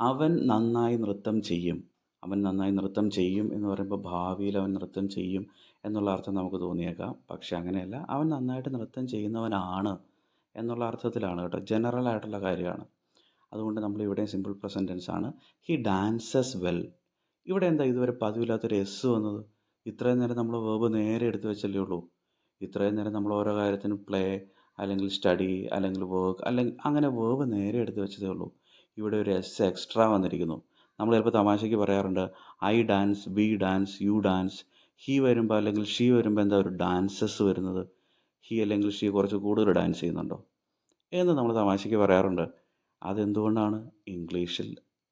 അവൻ നന്നായി നൃത്തം ചെയ്യും. അവൻ നന്നായി നൃത്തം ചെയ്യും എന്ന് പറയുമ്പോൾ ഭാവിയിൽ അവൻ നൃത്തം ചെയ്യും എന്നുള്ള അർത്ഥം നമുക്ക് തോന്നിയേക്കാം. പക്ഷെ അങ്ങനെയല്ല. അവൻ നന്നായിട്ട് നൃത്തം ചെയ്യുന്നവനാണ് എന്നുള്ള അർത്ഥത്തിലാണ് കേട്ടോ. ജനറൽ ആയിട്ടുള്ള കാര്യമാണ്. അതുകൊണ്ട് നമ്മൾ ഇവിടെയും സിമ്പിൾ പ്രസൻറ്റ് ടെൻസ് ആണ്. He dances well. ഇവിടെ എന്താ ഇതുവരെ പതിവില്ലാത്തൊരു എസ് വന്നത്? ഇത്രയും നേരം നമ്മൾ വേർബ് നേരെ എടുത്ത് വെച്ചല്ലേ ഉള്ളൂ. ഇത്രയും നേരം നമ്മൾ ഓരോ കാര്യത്തിനും പ്ലേ അല്ലെങ്കിൽ സ്റ്റഡി അല്ലെങ്കിൽ വർക്ക് അല്ലെങ്കിൽ അങ്ങനെ വേർബ് നേരെ എടുത്ത് വെച്ചതേ ഉള്ളൂ. ഇവിടെ ഒരു എസ് എക്സ്ട്രാ വന്നിരിക്കുന്നു. നമ്മൾ ചിലപ്പോൾ തമാശയ്ക്ക് പറയാറുണ്ട് I dance, we dance, you dance. He വരുമ്പോൾ അല്ലെങ്കിൽ ഷീ വരുമ്പോൾ എന്താ ഒരു ഡാൻസസ് വരുന്നത്? ഹി അല്ലെങ്കിൽ ഷീ കുറച്ച് കൂടുതൽ ഡാൻസ് ചെയ്യുന്നുണ്ടോ എന്ന് നമ്മൾ തമാശയ്ക്ക് പറയാറുണ്ട്. അതെന്തുകൊണ്ടാണ്? ഇംഗ്ലീഷിൽ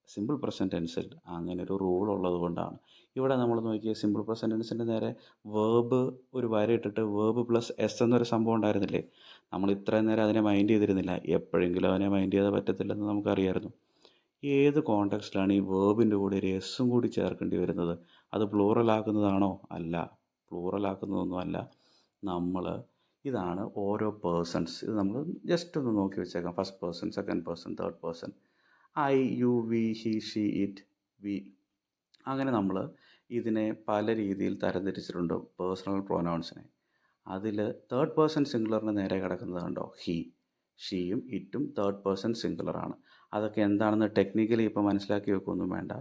സിമ്പിൾ പ്രസൻറ്റ് ടെൻസിൽ അങ്ങനെ ഒരു റൂൾ ഉള്ളത് കൊണ്ടാണ്. ഇവിടെ നമ്മൾ നോക്കിയ സിമ്പിൾ പ്രസൻറ്റ് ടെൻസിൻ്റെ നേരെ വേർബ് ഒരു വര ഇട്ടിട്ട് വേർബ് പ്ലസ് എസ് എന്നൊരു സംഭവം ഉണ്ടായിരുന്നില്ലേ? നമ്മൾ ഇത്രയും നേരം അതിനെ മൈൻഡ് ചെയ്തിരുന്നില്ല. എപ്പോഴെങ്കിലും അതിനെ മൈൻഡ് ചെയ്താൽ പറ്റത്തില്ലെന്ന് നമുക്കറിയായിരുന്നു. ഏത് കോണ്ടെക്സ്റ്റിലാണ് ഈ വേർബിൻ്റെ കൂടെ ഒരു എസ്സും കൂടി ചേർക്കേണ്ടി വരുന്നത്? അത് പ്ലൂറൽ ആക്കുന്നതാണോ? അല്ല, പ്ലൂറൽ ആക്കുന്നതൊന്നും അല്ല. നമ്മൾ ഇതാണ് ഓരോ പേഴ്സൺസ്. ഇത് നമ്മൾ ജസ്റ്റ് ഒന്ന് നോക്കി വെച്ചേക്കാം. First person, second person, third person. I, you, we, he, she, it, we. അങ്ങനെ നമ്മൾ ഇതിനെ പല രീതിയിൽ തരംതിരിച്ചിട്ടുണ്ട് പേഴ്സണൽ പ്രൊനൗൺസിനെ. അതിൽ തേർഡ് പേഴ്സൺ സിംഗുലറിന് നേരെ കിടക്കുന്നത് കണ്ടോ? ഹി. ഷീയും ഇറ്റും തേർഡ് പേഴ്സൺ സിംഗുലറാണ്. അതൊക്കെ എന്താണെന്ന് ടെക്നിക്കലി ഇപ്പോൾ മനസ്സിലാക്കി വെക്കുകയൊന്നും വേണ്ട.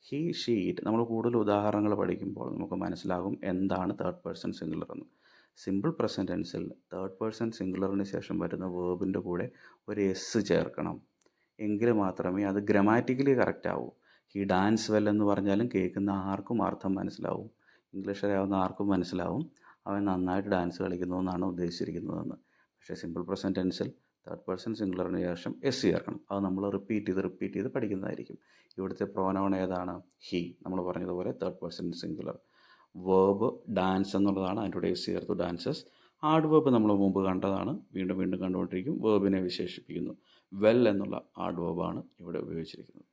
ഹി, ഷീ, ഇറ്റ് നമ്മൾ കൂടുതൽ ഉദാഹരണങ്ങൾ പഠിക്കുമ്പോൾ നമുക്ക് മനസ്സിലാകും എന്താണ് തേർഡ് പേഴ്സൺ സിംഗുലർ എന്ന്. സിമ്പിൾ പ്രസൻറ്റ് ടെൻസിൽ തേർഡ് പേഴ്സൺ സിംഗുലറിന് ശേഷം വരുന്ന വേർബിൻ്റെ കൂടെ ഒരു എസ് ചേർക്കണം. എങ്കിൽ മാത്രമേ അത് ഗ്രാമാറ്റിക്കലി കറക്റ്റ് ആവൂ. ഹി ഡാൻസ് വെൽ എന്ന് പറഞ്ഞാലും കേൾക്കുന്ന ആർക്കും അർത്ഥം മനസ്സിലാവും. ഇംഗ്ലീഷ് അറിയാവുന്ന ആർക്കും മനസ്സിലാവും അവൻ നന്നായിട്ട് ഡാൻസ് കളിക്കുന്നു എന്നാണ് ഉദ്ദേശിച്ചിരിക്കുന്നതെന്ന്. പക്ഷേ സിമ്പിൾ പ്രസൻറ്റ് ടെൻസിൽ തേർഡ് പേഴ്സൺ സിംഗുലറിന് ശേഷം എസ് ചേർക്കണം. അത് നമ്മൾ റിപ്പീറ്റ് ചെയ്ത് പഠിക്കുന്നതായിരിക്കും. ഇവിടുത്തെ പ്രോനൗൺ ഏതാണ്? ഹി. നമ്മൾ പറഞ്ഞതുപോലെ third person singular. Verb dance എന്നുള്ളതാണ്. അതിൻ്റെ കൂടെ എസ് ചേർത്തു ഡാൻസസ്. ആഡ് വേർബ് നമ്മൾ മുമ്പ് കണ്ടതാണ്, വീണ്ടും വീണ്ടും കണ്ടുകൊണ്ടിരിക്കും. വേർബിനെ വിശേഷിപ്പിക്കുന്നു. വെൽ എന്നുള്ള ആഡ് വേർബാണ് ഇവിടെ ഉപയോഗിച്ചിരിക്കുന്നത്.